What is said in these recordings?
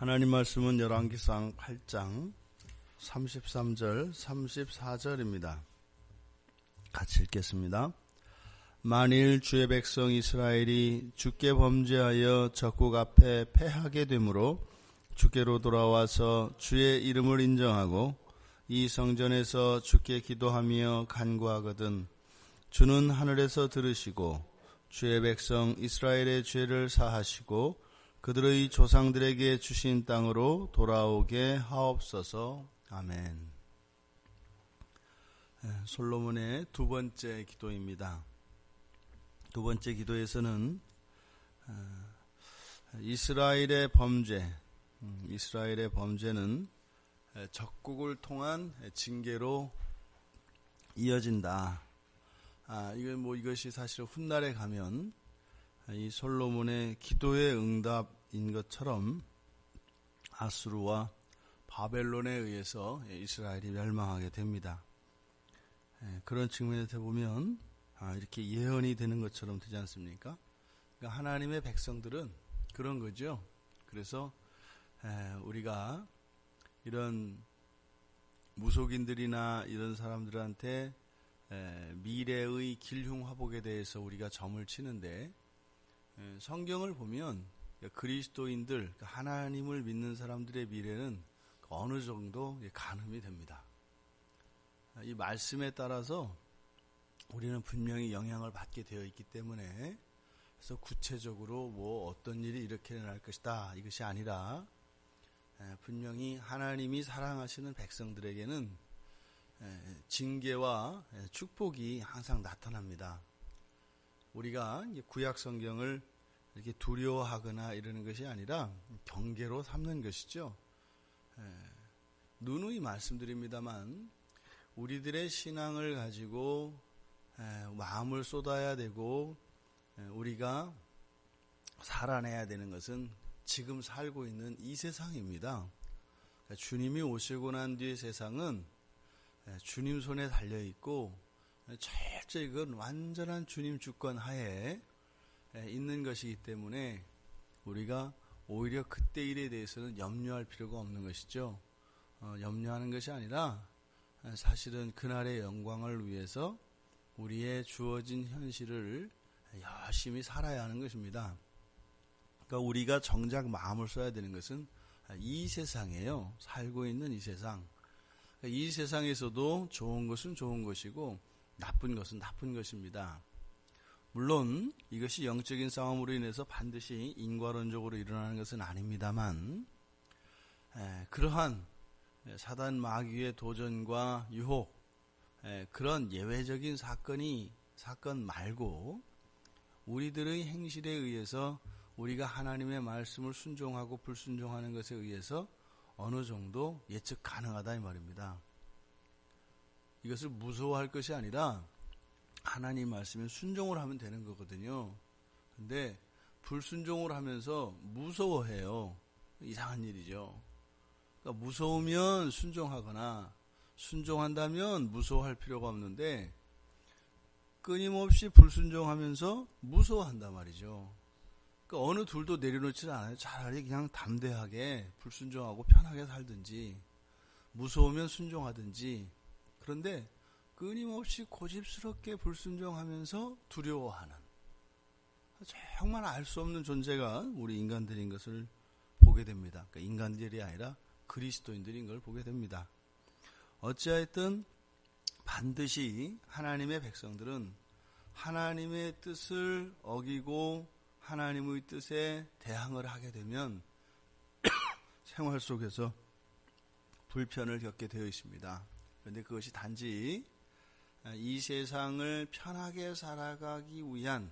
하나님 말씀은 열왕기상 8장 33절 34절입니다. 같이 읽겠습니다. 만일 주의 백성 이스라엘이 주께 범죄하여 적국 앞에 패하게 되므로 주께로 돌아와서 주의 이름을 인정하고 이 성전에서 주께 기도하며 간구하거든 주는 하늘에서 들으시고 주의 백성 이스라엘의 죄를 사하시고 그들의 조상들에게 주신 땅으로 돌아오게 하옵소서. 아멘. 솔로몬의 두 번째 기도입니다. 두 번째 기도에서는 이스라엘의 범죄는 적국을 통한 징계로 이어진다. 이것이 사실 훗날에 가면 이 솔로몬의 기도의 응답인 것처럼 아수르와 바벨론에 의해서 이스라엘이 멸망하게 됩니다. 그런 측면에서 보면 이렇게 예언이 되는 것처럼 되지 않습니까? 그러니까 하나님의 백성들은 그런 거죠. 그래서 우리가 이런 무속인들이나 이런 사람들한테 미래의 길흉화복에 대해서 우리가 점을 치는데 성경을 보면 그리스도인들, 하나님을 믿는 사람들의 미래는 어느 정도 가늠이 됩니다. 이 말씀에 따라서 우리는 분명히 영향을 받게 되어 있기 때문에 그래서 구체적으로 어떤 일이 이렇게 일어날 것이다 이것이 아니라 분명히 하나님이 사랑하시는 백성들에게는 징계와 축복이 항상 나타납니다. 우리가 구약 성경을 이렇게 두려워하거나 이러는 것이 아니라 경계로 삼는 것이죠. 누누이 말씀드립니다만 우리들의 신앙을 가지고 마음을 쏟아야 되고 우리가 살아내야 되는 것은 지금 살고 있는 이 세상입니다. 주님이 오시고 난 뒤의 세상은 주님 손에 달려있고 철저히 그건 완전한 주님 주권 하에 있는 것이기 때문에 우리가 오히려 그때 일에 대해서는 염려할 필요가 없는 것이죠. 염려하는 것이 아니라 사실은 그날의 영광을 위해서 우리의 주어진 현실을 열심히 살아야 하는 것입니다. 그러니까 우리가 정작 마음을 써야 되는 것은 이 세상이에요. 살고 있는 이 세상. 이 세상에서도 좋은 것은 좋은 것이고 나쁜 것은 나쁜 것입니다. 물론 이것이 영적인 싸움으로 인해서 반드시 인과론적으로 일어나는 것은 아닙니다만 그러한 사단 마귀의 도전과 유혹 그런 예외적인 사건 말고 우리들의 행실에 의해서 우리가 하나님의 말씀을 순종하고 불순종하는 것에 의해서 어느 정도 예측 가능하다 이 말입니다. 이것을 무서워할 것이 아니라 하나님 말씀에 순종을 하면 되는 거거든요. 근데 불순종을 하면서 무서워해요. 이상한 일이죠. 그러니까 무서우면 순종하거나 순종한다면 무서워할 필요가 없는데 끊임없이 불순종하면서 무서워한단 말이죠. 그러니까 어느 둘도 내려놓지 않아요. 차라리 그냥 담대하게 불순종하고 편하게 살든지 무서우면 순종하든지. 그런데 끊임없이 고집스럽게 불순종하면서 두려워하는 정말 알 수 없는 존재가 우리 인간들인 것을 보게 됩니다. 그러니까 인간들이 아니라 그리스도인들인 걸 보게 됩니다. 어찌하였든 반드시 하나님의 백성들은 하나님의 뜻을 어기고 하나님의 뜻에 대항을 하게 되면 생활 속에서 불편을 겪게 되어 있습니다. 그런데 그것이 단지 이 세상을 편하게 살아가기 위한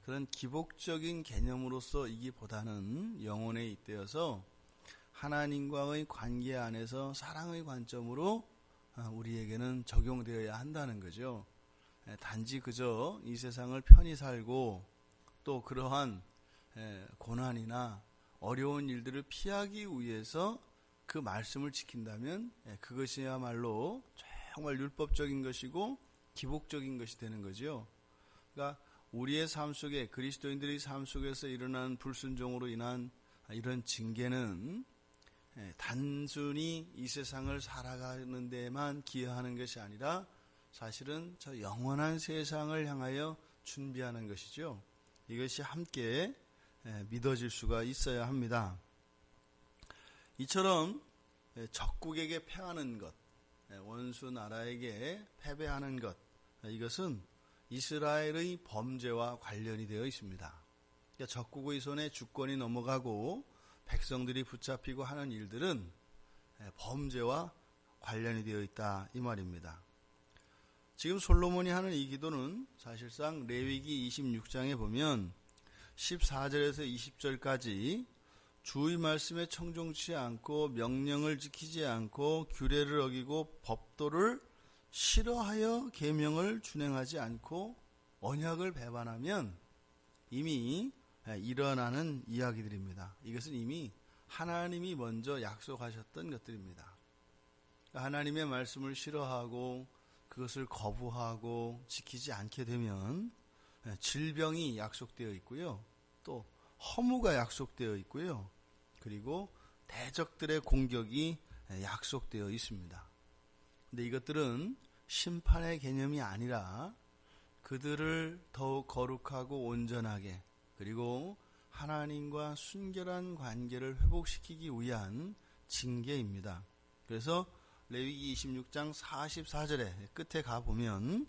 그런 기복적인 개념으로서이기보다는 영혼에 잇대어서 하나님과의 관계 안에서 사랑의 관점으로 우리에게는 적용되어야 한다는 거죠. 단지 그저 이 세상을 편히 살고 또 그러한 고난이나 어려운 일들을 피하기 위해서 그 말씀을 지킨다면 그것이야말로 정말 율법적인 것이고 기복적인 것이 되는 거죠. 그러니까 우리의 삶 속에 그리스도인들의 삶 속에서 일어난 불순종으로 인한 이런 징계는 단순히 이 세상을 살아가는 데만 기여하는 것이 아니라 사실은 저 영원한 세상을 향하여 준비하는 것이죠. 이것이 함께 믿어질 수가 있어야 합니다. 이처럼 적국에게 패하는 것, 원수 나라에게 패배하는 것, 이것은 이스라엘의 범죄와 관련이 되어 있습니다. 그러니까 적국의 손에 주권이 넘어가고 백성들이 붙잡히고 하는 일들은 범죄와 관련이 되어 있다 이 말입니다. 지금 솔로몬이 하는 이 기도는 사실상 레위기 26장에 보면 14절에서 20절까지 주의 말씀에 청종치 않고 명령을 지키지 않고 규례를 어기고 법도를 싫어하여 계명을 준행하지 않고 언약을 배반하면 이미 일어나는 이야기들입니다. 이것은 이미 하나님이 먼저 약속하셨던 것들입니다. 하나님의 말씀을 싫어하고 그것을 거부하고 지키지 않게 되면 질병이 약속되어 있고요. 또 허무가 약속되어 있고요. 그리고 대적들의 공격이 약속되어 있습니다. 근데 이것들은 심판의 개념이 아니라 그들을 더욱 거룩하고 온전하게 그리고 하나님과 순결한 관계를 회복시키기 위한 징계입니다. 그래서 레위기 26장 44절에 끝에 가보면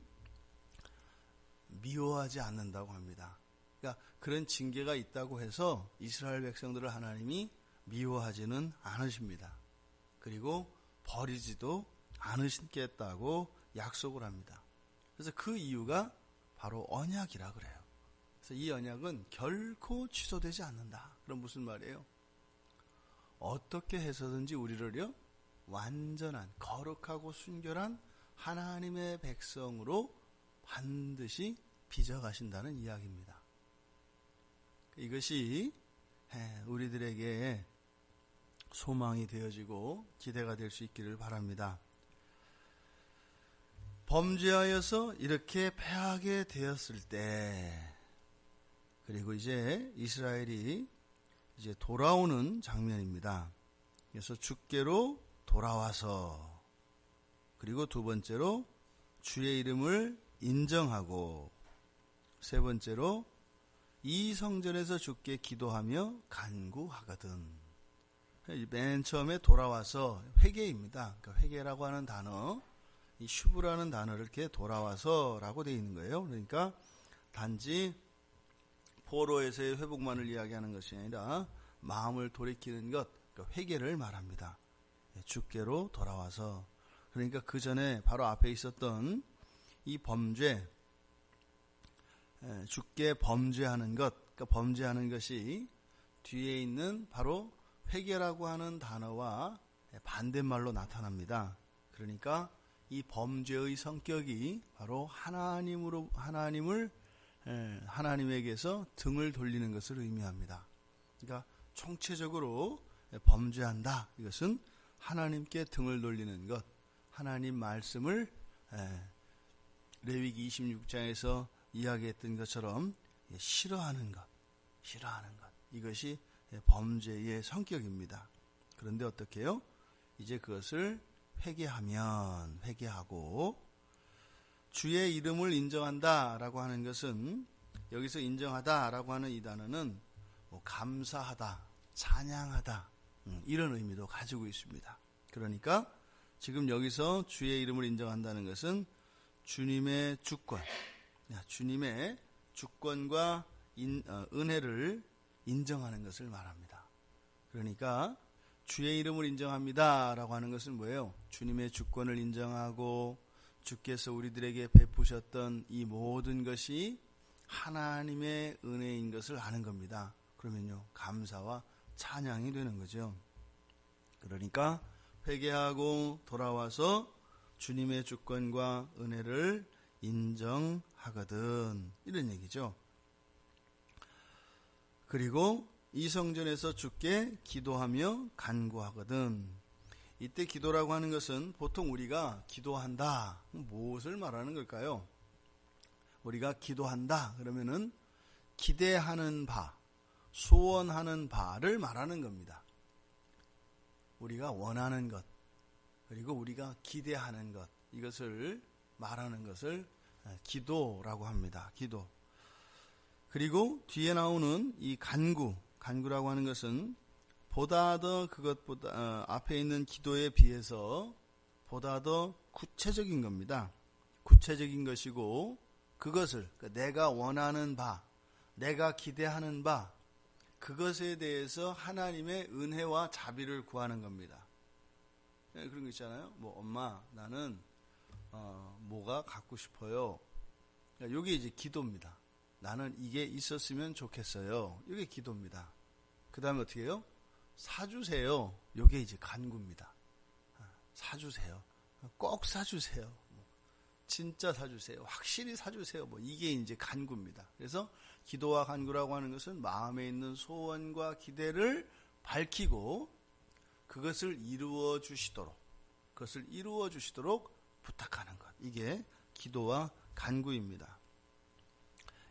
미워하지 않는다고 합니다. 그러니까 그런 징계가 있다고 해서 이스라엘 백성들을 하나님이 미워하지는 않으십니다. 그리고 버리지도 않으시겠다고 약속을 합니다. 그래서 그 이유가 바로 언약이라 그래요. 그래서 이 언약은 결코 취소되지 않는다. 그럼 무슨 말이에요? 어떻게 해서든지 우리를요 완전한 거룩하고 순결한 하나님의 백성으로 반드시 빚어가신다는 이야기입니다. 이것이 우리들에게 소망이 되어지고 기대가 될 수 있기를 바랍니다. 범죄하여서 이렇게 패하게 되었을 때 그리고 이제 이스라엘이 이제 돌아오는 장면입니다. 그래서 주께로 돌아와서 그리고 두 번째로 주의 이름을 인정하고 세 번째로 이 성전에서 주께 기도하며 간구하거든. 맨 처음에 돌아와서 회개입니다. 그러니까 회개라고 하는 단어, 이 슈브라는 단어를 이렇게 돌아와서라고 되어 있는 거예요. 그러니까 단지 포로에서의 회복만을 이야기하는 것이 아니라 마음을 돌이키는 것, 그러니까 회개를 말합니다. 주께로 돌아와서 그러니까 그 전에 바로 앞에 있었던 이 범죄, 주께 범죄하는 것, 그러니까 범죄하는 것이 뒤에 있는 바로 회개라고 하는 단어와 반대말로 나타납니다. 그러니까 이 범죄의 성격이 바로 하나님에게서 등을 돌리는 것을 의미합니다. 그러니까 총체적으로 범죄한다. 이것은 하나님께 등을 돌리는 것, 하나님 말씀을 레위기 26장에서 이야기했던 것처럼 싫어하는 것. 이것이 범죄의 성격입니다. 그런데 어떻게 해요? 이제 그것을 회개하고 주의 이름을 인정한다라고 하는 것은 여기서 인정하다라고 하는 이 단어는 감사하다, 찬양하다 이런 의미도 가지고 있습니다. 그러니까 지금 여기서 주의 이름을 인정한다는 것은 주님의 주권, 주님의 주권과 은혜를 인정하는 것을 말합니다. 그러니까 주의 이름을 인정합니다라고 하는 것은 뭐예요? 주님의 주권을 인정하고 주께서 우리들에게 베푸셨던 이 모든 것이 하나님의 은혜인 것을 아는 겁니다. 그러면요, 감사와 찬양이 되는 거죠. 그러니까 회개하고 돌아와서 주님의 주권과 은혜를 인정하거든, 이런 얘기죠. 그리고 이 성전에서 주께 기도하며 간구하거든. 이때 기도라고 하는 것은 보통 우리가 기도한다, 무엇을 말하는 걸까요? 우리가 기도한다 그러면은 기대하는 바, 소원하는 바를 말하는 겁니다. 우리가 원하는 것, 그리고 우리가 기대하는 것, 이것을 말하는 것을 기도라고 합니다. 기도. 그리고 뒤에 나오는 이 간구라고 하는 것은 보다 더 그것보다 앞에 있는 기도에 비해서 보다 더 구체적인 겁니다. 구체적인 것이고 그것을 내가 원하는 바, 내가 기대하는 바, 그것에 대해서 하나님의 은혜와 자비를 구하는 겁니다. 그런 거 있잖아요. 뭐 엄마 나는 뭐가 갖고 싶어요. 이게 이제 기도입니다. 나는 이게 있었으면 좋겠어요. 이게 기도입니다. 그 다음에 어떻게 해요? 사주세요. 이게 이제 간구입니다. 사주세요. 꼭 사주세요. 진짜 사주세요. 확실히 사주세요. 이게 이제 간구입니다. 그래서 기도와 간구라고 하는 것은 마음에 있는 소원과 기대를 밝히고 그것을 이루어 주시도록 부탁하는 것. 이게 기도와 간구입니다.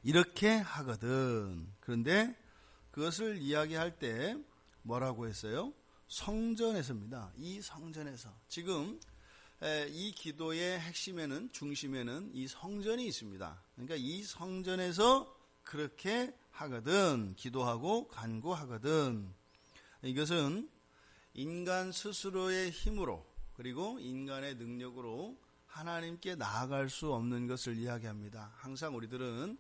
이렇게 하거든. 그런데 그것을 이야기할 때 뭐라고 했어요? 성전에서입니다. 이 성전에서. 지금 이 기도의 핵심에는, 중심에는 이 성전이 있습니다. 그러니까 이 성전에서 그렇게 하거든. 기도하고 간구하거든. 이것은 인간 스스로의 힘으로 그리고 인간의 능력으로 하나님께 나아갈 수 없는 것을 이야기합니다. 항상 우리들은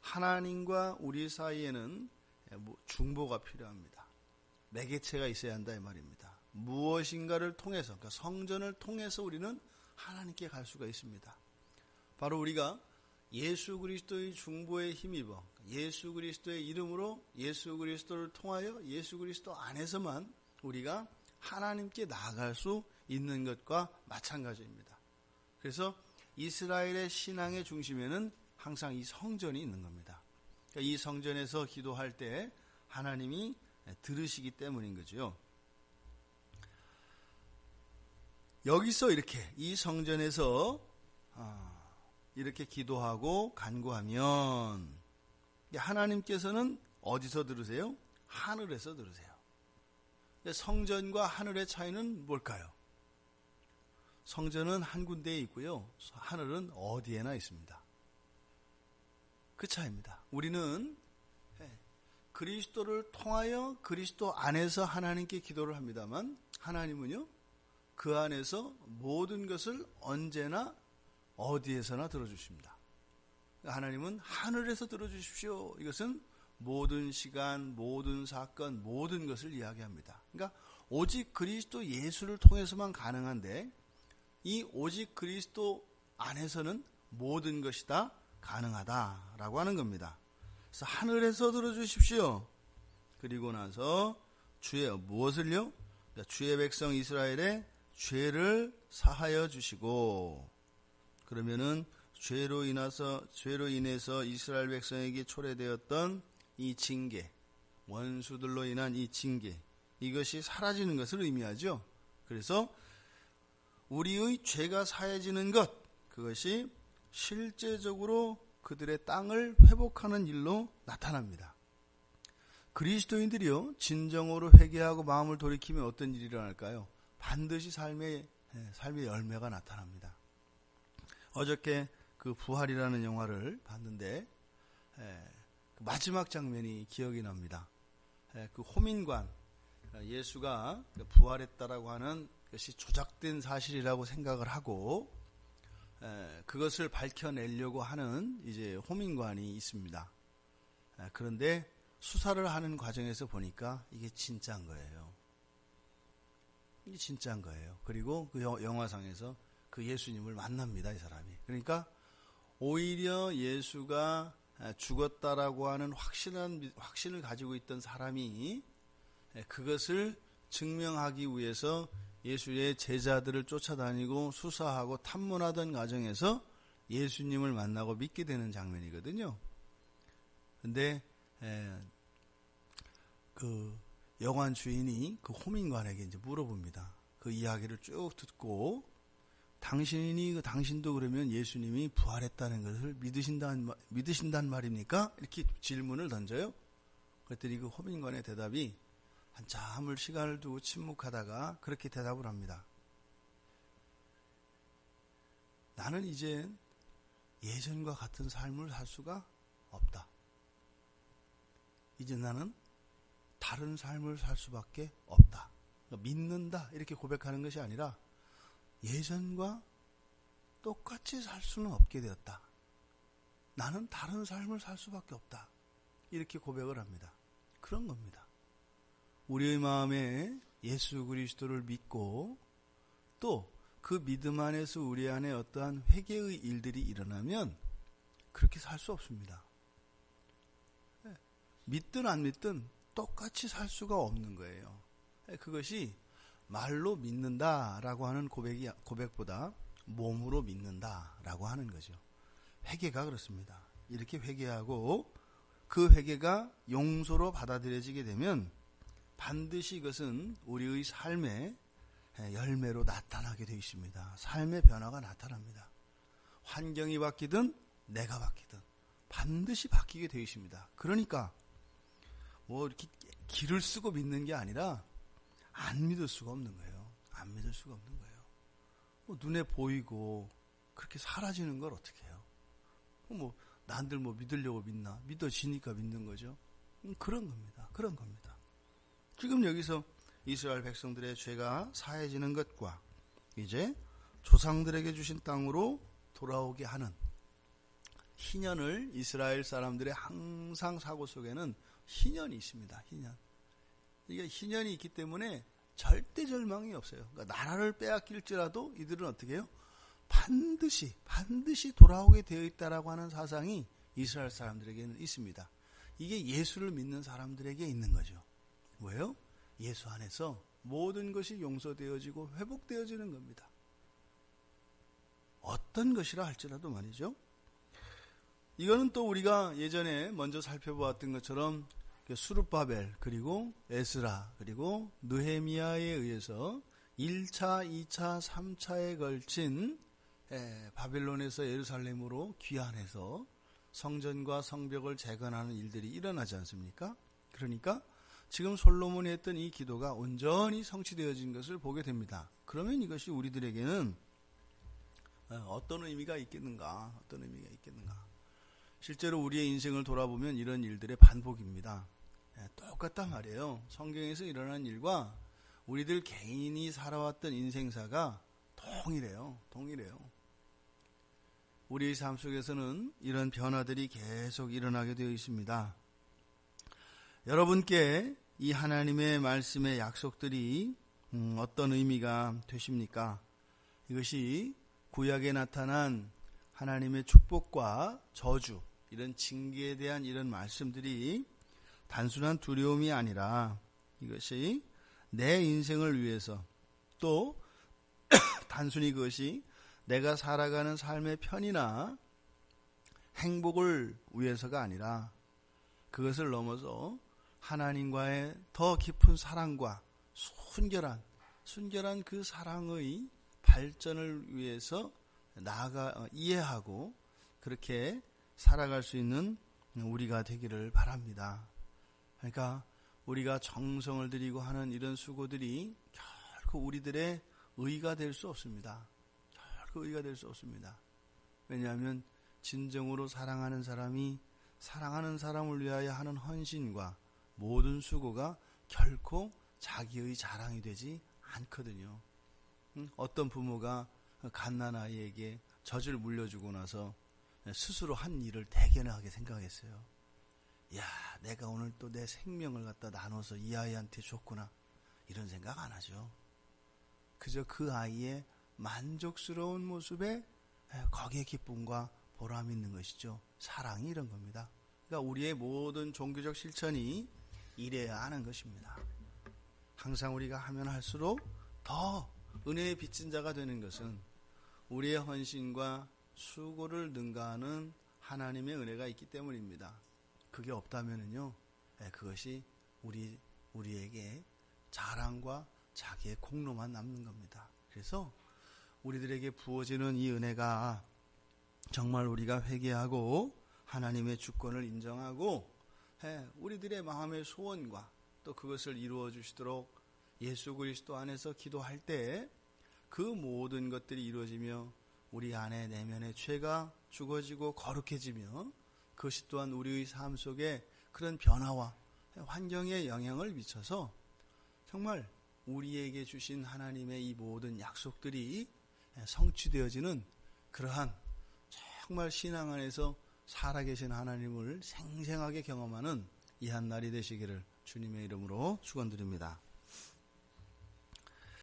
하나님과 우리 사이에는 중보가 필요합니다. 매개체가 있어야 한다 이 말입니다. 무엇인가를 통해서, 그러니까 성전을 통해서 우리는 하나님께 갈 수가 있습니다. 바로 우리가 예수 그리스도의 중보에 힘입어 예수 그리스도의 이름으로 예수 그리스도를 통하여 예수 그리스도 안에서만 우리가 하나님께 나아갈 수 있는 것과 마찬가지입니다. 그래서 이스라엘의 신앙의 중심에는 항상 이 성전이 있는 겁니다. 그러니까 이 성전에서 기도할 때 하나님이 들으시기 때문인 거죠. 여기서 이렇게 이 성전에서 이렇게 기도하고 간구하면 하나님께서는 어디서 들으세요? 하늘에서 들으세요. 성전과 하늘의 차이는 뭘까요? 성전은 한 군데에 있고요. 하늘은 어디에나 있습니다. 그 차이입니다. 우리는 그리스도를 통하여 그리스도 안에서 하나님께 기도를 합니다만 하나님은요. 그 안에서 모든 것을 언제나 어디에서나 들어주십니다. 하나님은 하늘에서 들어주십시오. 이것은 모든 시간, 모든 사건, 모든 것을 이야기합니다. 그러니까 오직 그리스도 예수를 통해서만 가능한데 이 오직 그리스도 안에서는 모든 것이 다 가능하다라고 하는 겁니다. 그래서 하늘에서 들어주십시오. 그리고 나서 무엇을요? 주의 백성 이스라엘의 죄를 사하여 주시고, 그러면은 죄로 인해서 이스라엘 백성에게 초래되었던 이 징계, 원수들로 인한 이 징계, 이것이 사라지는 것을 의미하죠. 그래서 우리의 죄가 사해지는 것, 그것이 실제적으로 그들의 땅을 회복하는 일로 나타납니다. 그리스도인들이요, 진정으로 회개하고 마음을 돌이키면 어떤 일이 일어날까요? 반드시 삶의 열매가 나타납니다. 어저께 그 부활이라는 영화를 봤는데 마지막 장면이 기억이 납니다. 그 호민관, 예수가 부활했다라고 하는 것이 조작된 사실이라고 생각을 하고 그것을 밝혀내려고 하는 이제 호민관이 있습니다. 그런데 수사를 하는 과정에서 보니까 이게 진짜인 거예요. 이게 진짜인 거예요. 그리고 그 영화상에서 그 예수님을 만납니다, 이 사람이. 그러니까 오히려 예수가 죽었다라고 하는 확신을 가지고 있던 사람이 그것을 증명하기 위해서 예수의 제자들을 쫓아다니고 수사하고 탐문하던 과정에서 예수님을 만나고 믿게 되는 장면이거든요. 근데 그 영화 주인이 그 호민관에게 이제 물어봅니다. 그 이야기를 쭉 듣고 당신도 그러면 예수님이 부활했다는 것을 믿으신단 말입니까? 이렇게 질문을 던져요. 그랬더니 그 호민관의 대답이 한참을 시간을 두고 침묵하다가 그렇게 대답을 합니다. 나는 이제 예전과 같은 삶을 살 수가 없다. 이제 나는 다른 삶을 살 수밖에 없다. 그러니까 믿는다 이렇게 고백하는 것이 아니라 예전과 똑같이 살 수는 없게 되었다. 나는 다른 삶을 살 수밖에 없다. 이렇게 고백을 합니다. 그런 겁니다. 우리의 마음에 예수 그리스도를 믿고 또 그 믿음 안에서 우리 안에 어떠한 회개의 일들이 일어나면 그렇게 살 수 없습니다. 믿든 안 믿든 똑같이 살 수가 없는 거예요. 그것이 말로 믿는다라고 하는 고백보다 몸으로 믿는다라고 하는 거죠. 회개가 그렇습니다. 이렇게 회개하고 그 회개가 용서로 받아들여지게 되면 반드시 이것은 우리의 삶의 열매로 나타나게 되어 있습니다. 삶의 변화가 나타납니다. 환경이 바뀌든 내가 바뀌든 반드시 바뀌게 되어 있습니다. 그러니까 뭐 이렇게 기를 쓰고 믿는 게 아니라 안 믿을 수가 없는 거예요. 안 믿을 수가 없는 거예요. 뭐 눈에 보이고 그렇게 사라지는 걸 어떻게 해요? 뭐 남들 뭐 믿으려고 믿나? 믿어지니까 믿는 거죠. 그런 겁니다. 그런 겁니다. 지금 여기서 이스라엘 백성들의 죄가 사해지는 것과 이제 조상들에게 주신 땅으로 돌아오게 하는 희년을 이스라엘 사람들의 항상 사고 속에는 희년이 있습니다. 희년. 이게 희년이 있기 때문에 절대 절망이 없어요. 그러니까 나라를 빼앗길지라도 이들은 어떻게 해요? 반드시 돌아오게 되어 있다라고 하는 사상이 이스라엘 사람들에게는 있습니다. 이게 예수를 믿는 사람들에게 있는 거죠. 뭐예요? 예수 안에서 모든 것이 용서되어지고 회복되어지는 겁니다. 어떤 것이라 할지라도 말이죠. 이거는 또 우리가 예전에 먼저 살펴보았던 것처럼 수룹바벨 그리고 에스라 그리고 느헤미야에 의해서 1차, 2차, 3차에 걸친 바벨론에서 예루살렘으로 귀환해서 성전과 성벽을 재건하는 일들이 일어나지 않습니까? 그러니까 지금 솔로몬이 했던 이 기도가 온전히 성취되어진 것을 보게 됩니다. 그러면 이것이 우리들에게는 어떤 의미가 있겠는가? 어떤 의미가 있겠는가? 실제로 우리의 인생을 돌아보면 이런 일들의 반복입니다. 똑같단 말이에요. 성경에서 일어난 일과 우리들 개인이 살아왔던 인생사가 동일해요. 우리의 삶 속에서는 이런 변화들이 계속 일어나게 되어 있습니다. 여러분께 이 하나님의 말씀의 약속들이 어떤 의미가 되십니까? 이것이 구약에 나타난 하나님의 축복과 저주, 이런 징계에 대한 이런 말씀들이 단순한 두려움이 아니라 이것이 내 인생을 위해서 또 단순히 그것이 내가 살아가는 삶의 편이나 행복을 위해서가 아니라 그것을 넘어서 하나님과의 더 깊은 사랑과 순결한 그 사랑의 발전을 위해서 이해하고 그렇게 살아갈 수 있는 우리가 되기를 바랍니다. 그러니까 우리가 정성을 들이고 하는 이런 수고들이 결코 우리들의 의가 될 수 없습니다. 결코 의가 될 수 없습니다. 왜냐하면 진정으로 사랑하는 사람이 사랑하는 사람을 위하여 하는 헌신과 모든 수고가 결코 자기의 자랑이 되지 않거든요. 어떤 부모가 갓난아이에게 젖을 물려주고 나서 스스로 한 일을 대견하게 생각했어요. 야, 내가 오늘 또 내 생명을 갖다 나눠서 이 아이한테 줬구나. 이런 생각 안 하죠. 그저 그 아이의 만족스러운 모습에 거기에 기쁨과 보람이 있는 것이죠. 사랑이 이런 겁니다. 그러니까 우리의 모든 종교적 실천이 이래야 하는 것입니다. 항상 우리가 하면 할수록 더 은혜의 빚진 자가 되는 것은 우리의 헌신과 수고를 능가하는 하나님의 은혜가 있기 때문입니다. 그게 없다면은요, 그것이 우리에게 자랑과 자기의 공로만 남는 겁니다. 그래서 우리들에게 부어지는 이 은혜가 정말 우리가 회개하고 하나님의 주권을 인정하고 우리들의 마음의 소원과 또 그것을 이루어 주시도록 예수 그리스도 안에서 기도할 때 그 모든 것들이 이루어지며 우리 안에 내면의 죄가 죽어지고 거룩해지며 그것이 또한 우리의 삶 속에 그런 변화와 환경에 영향을 미쳐서 정말 우리에게 주신 하나님의 이 모든 약속들이 성취되어지는 그러한 정말 신앙 안에서 살아계신 하나님을 생생하게 경험하는 이 한 날이 되시기를 주님의 이름으로 축원드립니다.